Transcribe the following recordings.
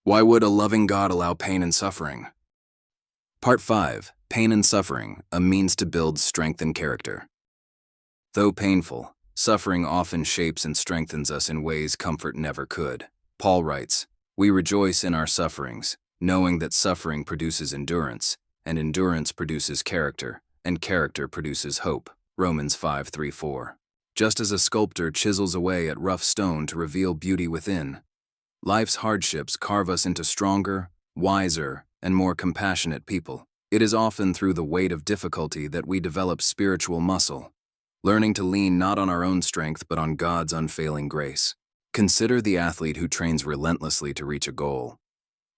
Why would a loving God allow pain and suffering? Part 5. Pain and Suffering, a Means to Build Strength and Character. Though painful, suffering often shapes and strengthens us in ways comfort never could. Paul writes, "We rejoice in our sufferings, knowing that suffering produces endurance, and endurance produces character, and character produces hope." Romans 5:3-4. Just as a sculptor chisels away at rough stone to reveal beauty within, life's hardships carve us into stronger, wiser, and more compassionate people. It is often through the weight of difficulty that we develop spiritual muscle, learning to lean not on our own strength but on God's unfailing grace. Consider the athlete who trains relentlessly to reach a goal.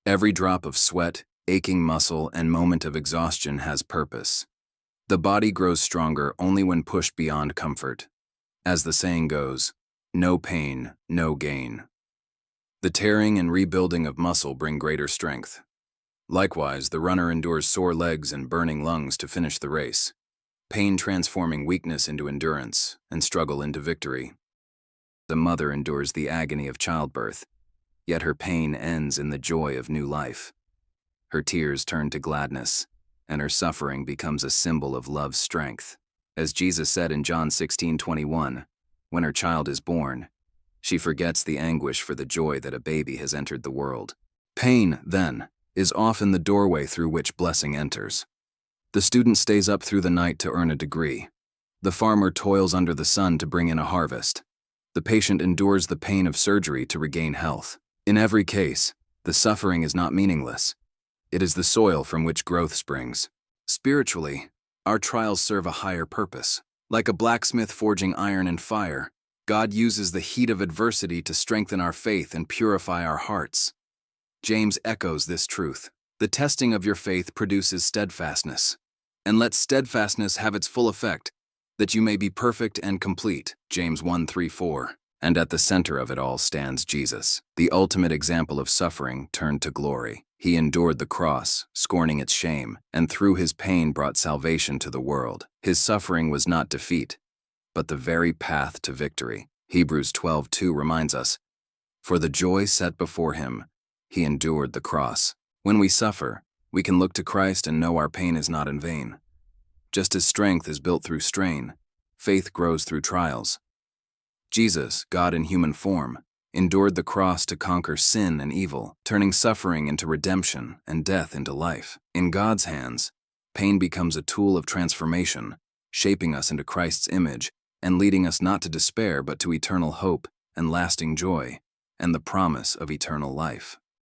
Every drop of sweat, aching muscle, and moment of exhaustion has purpose. The body grows stronger only when pushed beyond comfort. As the saying goes, no pain, no gain. The tearing and rebuilding of muscle bring greater strength. Likewise, the runner endures sore legs and burning lungs to finish the race, pain transforming weakness into endurance and struggle into victory. The mother endures the agony of childbirth, yet her pain ends in the joy of new life. Her tears turn to gladness, and her suffering becomes a symbol of love's strength. As Jesus said in John 16:21, when her child is born, she forgets the anguish for the joy that a baby has entered the world. Pain, then, is often the doorway through which blessing enters. The student stays up through the night to earn a degree. The farmer toils under the sun to bring in a harvest. The patient endures the pain of surgery to regain health. In every case, the suffering is not meaningless. It is the soil from which growth springs. Spiritually, our trials serve a higher purpose. Like a blacksmith forging iron and fire, God uses the heat of adversity to strengthen our faith and purify our hearts. James echoes this truth. The testing of your faith produces steadfastness. And let steadfastness have its full effect, that you may be perfect and complete. James 1:3-4. And at the center of it all stands Jesus, the ultimate example of suffering turned to glory. He endured the cross, scorning its shame, and through his pain brought salvation to the world. His suffering was not defeat, but the very path to victory. Hebrews 12:2 reminds us, "For the joy set before him, he endured the cross." When we suffer, we can look to Christ and know our pain is not in vain. Just as strength is built through strain, faith grows through trials. Jesus, God in human form, endured the cross to conquer sin and evil, turning suffering into redemption and death into life. In God's hands, pain becomes a tool of transformation, shaping us into Christ's image and leading us not to despair but to eternal hope and lasting joy and the promise of eternal life.